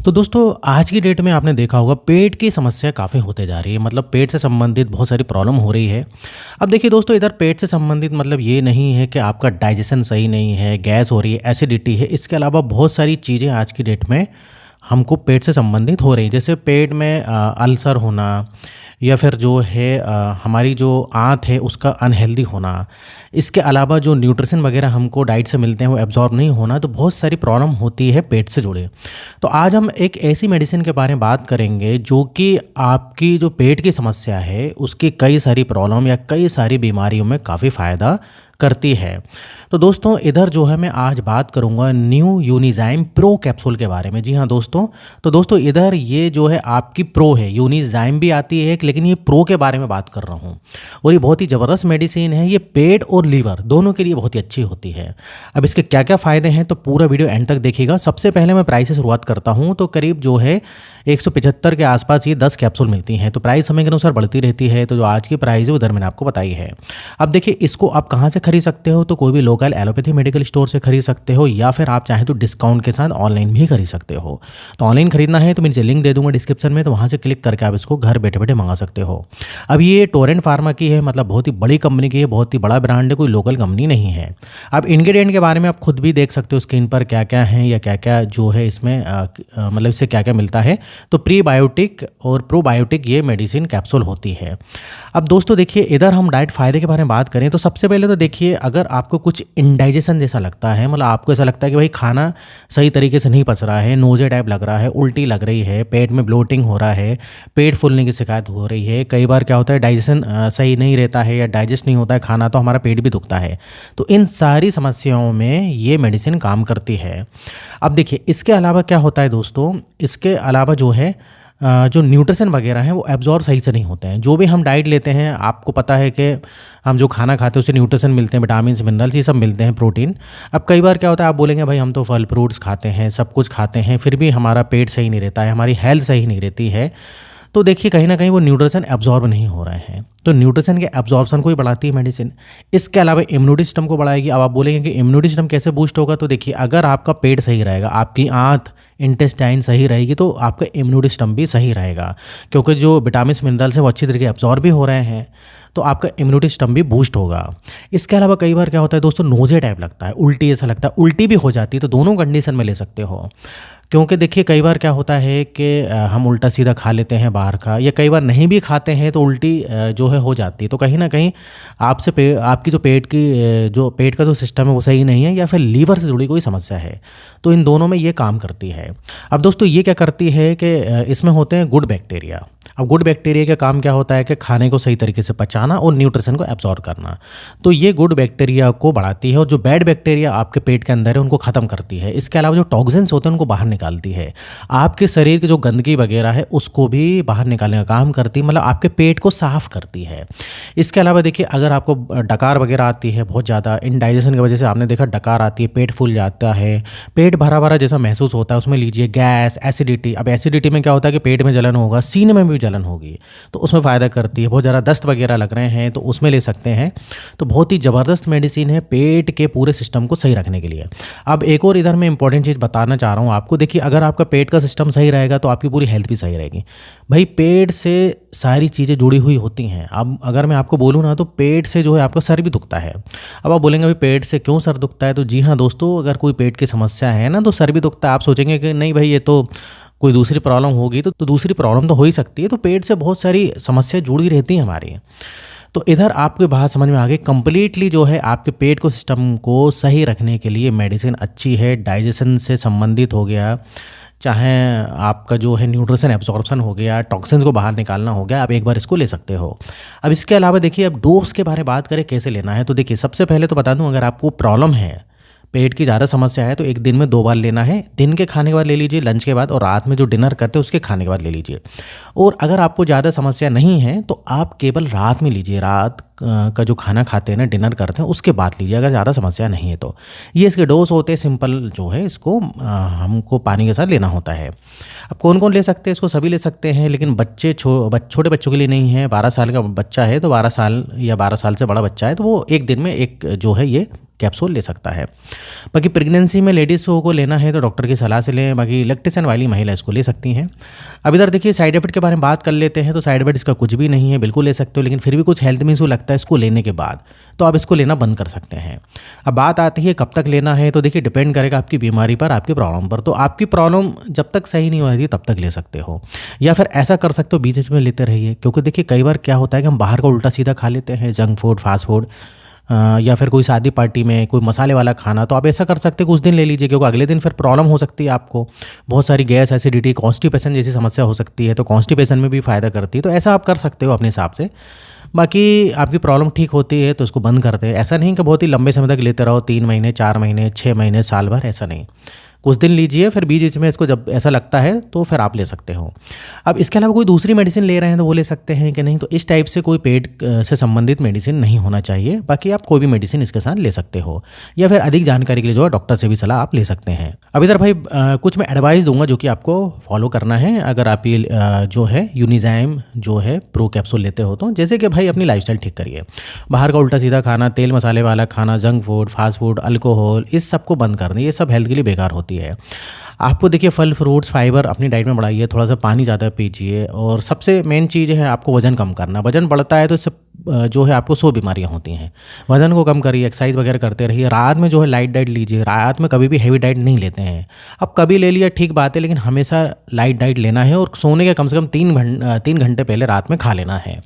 तो दोस्तों आज की डेट में आपने देखा होगा पेट की समस्या काफ़ी होते जा रही है। मतलब पेट से संबंधित बहुत सारी प्रॉब्लम हो रही है। अब देखिए दोस्तों, इधर पेट से संबंधित मतलब ये नहीं है कि आपका डाइजेशन सही नहीं है, गैस हो रही है, एसिडिटी है। इसके अलावा बहुत सारी चीज़ें आज की डेट में हमको पेट से संबंधित हो रही है। जैसे पेट में अल्सर होना, या फिर जो है हमारी जो आंत है उसका अनहेल्दी होना। इसके अलावा जो न्यूट्रिशन वगैरह हमको डाइट से मिलते हैं वो एब्जॉर्ब नहीं होना। तो बहुत सारी प्रॉब्लम होती है पेट से जुड़े। तो आज हम एक ऐसी मेडिसिन के बारे में बात करेंगे जो कि आपकी जो पेट की समस्या है उसकी कई सारी प्रॉब्लम या कई सारी बीमारियों में काफ़ी फ़ायदा करती है। तो दोस्तों इधर जो है मैं आज बात करूंगा न्यू यूनिज़ाइम प्रो कैप्सूल के बारे में। जी हाँ दोस्तों, तो दोस्तों इधर ये जो है आपकी प्रो है, यूनिज़ाइम भी आती है एक, लेकिन ये प्रो के बारे में बात कर रहा हूँ। और ये बहुत ही ज़बरदस्त मेडिसिन है। ये पेट और लीवर दोनों के लिए बहुत ही अच्छी होती है। अब इसके क्या क्या फ़ायदे हैं तो पूरा वीडियो एंड तक देखिएगा। सबसे पहले मैं प्राइस से शुरुआत करता हूँ। तो करीब जो है 175 के आसपास ये 10 कैप्सूल मिलती हैं। तो प्राइस समय के अनुसार बढ़ती रहती है। तो जो आज की प्राइस है उधर मैंने आपको बताई है। अब देखिए इसको आप कहाँ से खरीद सकते हो, तो कोई भी लोकल एलोपैथी मेडिकल स्टोर से खरीद सकते हो, या फिर आप चाहें तो डिस्काउंट के साथ ऑनलाइन भी खरीद सकते हो। तो ऑनलाइन खरीदना है तो मैं नीचे लिंक दे दूंगा डिस्क्रिप्शन में, तो वहाँ से क्लिक करके आप इसको घर बैठे बैठे मंगा सकते हो। अब ये टोरेंट फार्मा की है, मतलब बहुत ही बड़ी कंपनी की है, बहुत ही बड़ा ब्रांड है, कोई लोकल कंपनी नहीं है। अब इंग्रेडिएंट के बारे में आप खुद भी देख सकते हो स्क्रीन पर क्या क्या है या क्या क्या जो है इसमें मतलब इससे क्या क्या मिलता है। तो प्रीबायोटिक और प्रोबायोटिक ये मेडिसिन कैप्सूल होती है। अब दोस्तों देखिए इधर हम डाइट फायदे के बारे में बात करें तो सबसे पहले तो देखिए, अगर आपको कुछ इंडाइजेशन जैसा लगता है, मतलब आपको ऐसा लगता है कि भाई खाना सही तरीके से नहीं पच रहा है, नोज़े टाइप लग रहा है, उल्टी लग रही है, पेट में ब्लोटिंग हो रहा है, पेट फूलने की शिकायत हो रही है, कई बार क्या होता है डाइजेशन सही नहीं रहता है या डाइजेस्ट नहीं होता है खाना, तो हमारा पेट भी दुखता है। तो इन सारी समस्याओं में ये मेडिसिन काम करती है। अब देखिए इसके अलावा क्या होता है दोस्तों, इसके अलावा जो है जो न्यूट्रिशन वगैरह हैं वो एब्जॉर्ब सही से नहीं होते हैं। जो भी हम डाइट लेते हैं, आपको पता है कि हम जो खाना खाते हैं उससे न्यूट्रिशन मिलते हैं, विटामिन मिनरल्स ये सब मिलते हैं, प्रोटीन। अब कई बार क्या होता है, आप बोलेंगे भाई हम तो फल फ्रूट्स खाते हैं, सब कुछ खाते हैं, फिर भी हमारा पेट सही नहीं रहता है, हमारी हेल्थ सही नहीं रहती है। तो देखिए कहीं ना कहीं वो न्यूट्रिशन एब्जॉर्ब नहीं हो रहे हैं। तो न्यूट्रिशन के एब्जॉर्प्शन को ही बढ़ाती है मेडिसिन। इसके अलावा इम्यूनिटी सिस्टम को बढ़ाएगी। अब आप बोलेंगे कि इम्यूनिटी सिस्टम कैसे बूस्ट होगा, तो देखिए अगर आपका पेट सही रहेगा, आपकी आंत इंटेस्टाइन सही रहेगी, तो आपका इम्यूनिटी सिस्टम भी सही रहेगा, क्योंकि जो विटामिन मिनरल्स हैं वो अच्छी तरीके एब्जॉर्ब भी हो रहे हैं। तो आपका इम्यूनिटी सिस्टम भी बूस्ट होगा। इसके अलावा कई बार क्या होता है दोस्तों, नोज़े टाइप लगता है, उल्टी ऐसा लगता है, उल्टी भी हो जाती है। तो दोनों कंडीशन में ले सकते हो, क्योंकि देखिए कई बार क्या होता है कि हम उल्टा सीधा खा लेते हैं बाहर का, या कई बार नहीं भी खाते हैं तो उल्टी जो है हो जाती है। तो कहीं ना कहीं आपकी जो पेट की जो पेट का जो सिस्टम है वो सही नहीं है, या फिर लीवर से जुड़ी कोई समस्या है। तो इन दोनों में ये काम करती है। अब दोस्तों ये क्या करती है कि इसमें होते हैं गुड बैक्टीरिया। अब गुड बैक्टीरिया का काम क्या होता है कि खाने को सही तरीके से पचाना और न्यूट्रिशन को एब्जॉर्ब करना। तो ये गुड बैक्टीरिया को बढ़ाती है, और जो बैड बैक्टीरिया आपके पेट के अंदर है उनको ख़त्म करती है। इसके अलावा जो टॉक्सिन्स होते हैं उनको बाहर निकालती है। आपके शरीर की जो गंदगी वगैरह है उसको भी बाहर निकालने का काम करती है, मतलब आपके पेट को साफ करती है। इसके अलावा देखिए अगर आपको डकार वगैरह आती है बहुत ज़्यादा, इनडाइजेशन की वजह से आपने देखा डकार आती है, पेट फूल जाता है, पेट भरा भरा जैसा महसूस होता है, उसमें लीजिए गैस, एसिडिटी। अब एसिडिटी में क्या होता है कि पेट में जलन होगा, सीने में भी जलन होगी, तो उसमें फ़ायदा करती है। बहुत ज़्यादा दस्त वगैरह लग रहे हैं तो उसमें ले सकते हैं। तो बहुत ही ज़बरदस्त मेडिसिन है पेट के पूरे सिस्टम को सही रखने के लिए। अब एक और इधर मैं इंपॉर्टेंट चीज़ बताना चाह रहा हूँ आपको। देखिए अगर आपका पेट का सिस्टम सही रहेगा तो आपकी पूरी हेल्थ भी सही रहेगी। भाई पेट से सारी चीज़ें जुड़ी हुई होती हैं। अब अगर मैं आपको बोलूँ ना, तो पेट से जो है आपका सर भी दुखता है। अब आप बोलेंगे भाई पेट से क्यों सर दुखता है, तो जी हाँ दोस्तों, अगर कोई पेट की समस्या है ना तो सर भी दुखता है। आप सोचेंगे कि नहीं भाई ये तो कोई दूसरी प्रॉब्लम होगी, तो दूसरी प्रॉब्लम तो हो ही सकती है। तो पेट से बहुत सारी समस्या जुड़ी रहती हैं हमारी। तो इधर आपकी बात समझ में आ गई। कंप्लीटली जो है आपके पेट को सिस्टम को सही रखने के लिए मेडिसिन अच्छी है। डाइजेशन से संबंधित हो गया, चाहे आपका जो है न्यूट्रिशन एब्जॉर्प्शन हो गया, टॉक्सिन्स को बाहर निकालना हो गया, आप एक बार इसको ले सकते हो। अब इसके अलावा देखिए, अब डोज के बारे में बात करें कैसे लेना है, तो देखिए सबसे पहले तो बता दूं, अगर आपको प्रॉब्लम है, पेट की ज़्यादा समस्या है, तो एक दिन में 2 बार लेना है। दिन के खाने के बाद ले लीजिए, लंच के बाद, और रात में जो डिनर करते हैं उसके खाने के बाद ले लीजिए। और अगर आपको ज़्यादा समस्या नहीं है तो आप केवल रात में लीजिए, रात का जो खाना खाते हैं ना, डिनर करते हैं, उसके बाद लीजिए, अगर ज़्यादा समस्या नहीं है तो। ये इसके डोज होते हैं सिंपल, जो है इसको हमको पानी के साथ लेना होता है। अब कौन कौन ले सकते हैं इसको, सभी ले सकते हैं, लेकिन छोटे बच्चों के लिए नहीं है। 12 साल का बच्चा है तो 12 साल, या 12 साल से बड़ा बच्चा है तो वो एक दिन में एक जो है ये कैप्सूल ले सकता है। बाकी प्रेगनेंसी में लेडीज़ को लेना है तो डॉक्टर की सलाह से लें, बाकी लैक्टेशन वाली महिला इसको ले सकती हैं। अब इधर देखिए साइड इफेक्ट के बारे में बात कर लेते हैं। तो साइड इफेक्ट इसका कुछ भी नहीं है, बिल्कुल ले सकते हो, लेकिन फिर भी कुछ हेल्थ में इशू लगता है इसको लेने के बाद, तो आप इसको लेना बंद कर सकते हैं। अब बात आती है कब तक लेना है, तो देखिए डिपेंड करेगा आपकी बीमारी पर, आपकी प्रॉब्लम पर। तो आपकी प्रॉब्लम जब तक सही नहीं होती तब तक ले सकते हो, या फिर ऐसा कर सकते हो बीच बीच में लेते रहिए। क्योंकि देखिए कई बार क्या होता है कि हम बाहर का उल्टा सीधा खा लेते हैं, जंक फूड, फास्ट फूड, या फिर कोई शादी पार्टी में कोई मसाले वाला खाना। तो आप ऐसा कर सकते हैं कि उस दिन ले लीजिए, क्योंकि अगले दिन फिर प्रॉब्लम हो सकती है आपको, बहुत सारी गैस, एसिडिटी, कॉन्स्टिपेशन जैसी समस्या हो सकती है। तो कॉन्स्टिपेशन में भी फ़ायदा करती है, तो ऐसा आप कर सकते हो अपने हिसाब से। बाकी आपकी प्रॉब्लम ठीक होती है तो उसको बंद करते हैं। ऐसा नहीं कि बहुत ही लंबे समय तक लेते रहो, 3 महीने, 4 महीने, 6 महीने, साल भर, ऐसा नहीं। कुछ दिन लीजिए, फिर बीच बीच में इसको जब ऐसा लगता है तो फिर आप ले सकते हो। अब इसके अलावा कोई दूसरी मेडिसिन ले रहे हैं तो वो ले सकते हैं कि नहीं, तो इस टाइप से कोई पेट से संबंधित मेडिसिन नहीं होना चाहिए। बाकी आप कोई भी मेडिसिन इसके साथ ले सकते हो, या फिर अधिक जानकारी के लिए जो है डॉक्टर से भी सलाह आप ले सकते हैं। अब इधर भाई कुछ मैं एडवाइस दूंगा जो कि आपको फॉलो करना है अगर आप ये जो है यूनिज़ाइम जो है प्रो कैप्सूल लेते हो। तो जैसे कि भाई अपनी लाइफस्टाइल ठीक करिए, बाहर का उल्टा सीधा खाना, तेल मसाले वाला खाना, junk food, fast food, alcohol, इस सब को बंद कर दें, ये सब हेल्थ के लिए बेकार होती है। आपको देखिए फल फ्रूट्स फाइबर अपनी डाइट में बढ़ाइए, थोड़ा सा पानी ज़्यादा पीजिए, और सबसे मेन चीज़ है आपको वज़न कम करना। वज़न बढ़ता है तो इससे जो है आपको 100 बीमारियां होती हैं। वज़न को कम करिए, एक्सरसाइज वगैरह करते रहिए, रात में जो है लाइट डाइट लीजिए, रात में कभी भी हैवी डाइट नहीं लेते हैं। अब कभी ले लिया ठीक बात है, लेकिन हमेशा लाइट डाइट लेना है, और सोने के कम से कम 3 घंटे पहले रात में खा लेना है।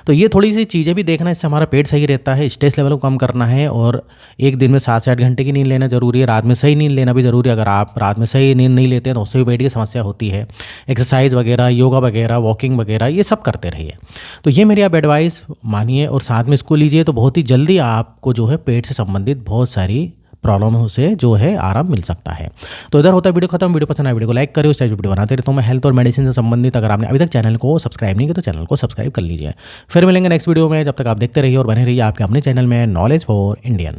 तो ये थोड़ी सी चीज़ें भी देखना, इससे हमारा पेट सही रहता है। स्ट्रेस लेवल को कम करना है, और एक दिन में 7 से 8 घंटे की नींद लेना ज़रूरी है। रात में सही नींद लेना भी ज़रूरी है। अगर आप रात में सही नींद नहीं लेते हैं तो उससे भी पेट की समस्या होती है। एक्सरसाइज वगैरह, योगा वगैरह, वॉकिंग वगैरह, ये सब करते रहिए। तो ये मेरी आप एडवाइस मानिए और साथ में इसको लीजिए, तो बहुत ही जल्दी आपको जो है पेट से संबंधित बहुत सारी प्रॉब्लम से जो है आराम मिल सकता है। तो इधर होता है वीडियो खत्म। वीडियो पसंद आए वीडियो को लाइक करिए, उस टाइप वीडियो बनाते रहता हूँ मैं हेल्थ और मेडिसिन से संबंधित। अगर आपने अभी तक चैनल को सब्सक्राइब नहीं किया तो चैनल को सब्सक्राइब कर लीजिए। फिर मिलेंगे नेक्स्ट वीडियो में, जब तक आप देखते रहिए और बने रहिए आपके अपने चैनल में नॉलेज फॉर इंडियन।